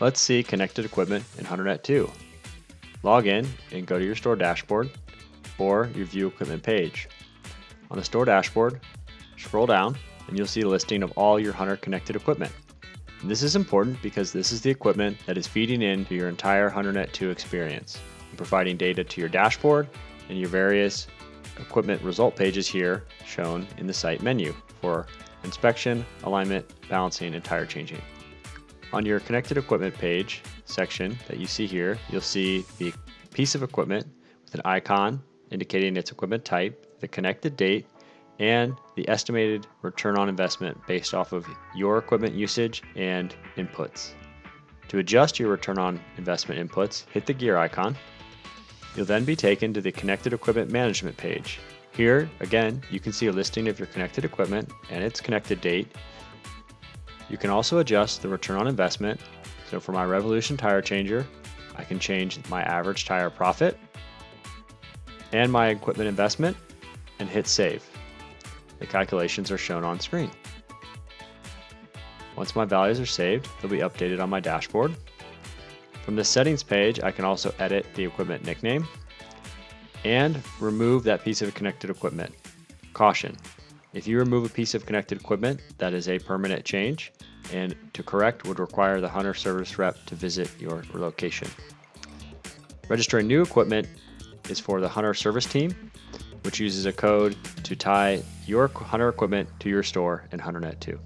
Let's see connected equipment in HunterNet 2. Log in and go to your store dashboard or your View Equipment page. On the store dashboard, scroll down and you'll see a listing of all your Hunter connected equipment. And this is important because this is the equipment that is feeding into your entire HunterNet 2 experience and providing data to your dashboard and your various equipment result pages here shown in the site menu for inspection, alignment, balancing, and tire changing. On your connected equipment page section that you see here, you'll see the piece of equipment with an icon indicating its equipment type, the connected date, and the estimated return on investment based off of your equipment usage and inputs. To adjust your return on investment inputs, hit the gear icon. You'll then be taken to the connected equipment management page. Here, again, you can see a listing of your connected equipment and its connected date. You can also adjust the return on investment. So for my Revolution tire changer, I can change my average tire profit and my equipment investment and hit save. The calculations are shown on screen. Once my values are saved, they'll be updated on my dashboard. From the settings page, I can also edit the equipment nickname and remove that piece of connected equipment. Caution: if you remove a piece of connected equipment, that is a permanent change, and to correct would require the Hunter service rep to visit your location. Registering new equipment is for the Hunter service team, which uses a code to tie your Hunter equipment to your store in HunterNet 2.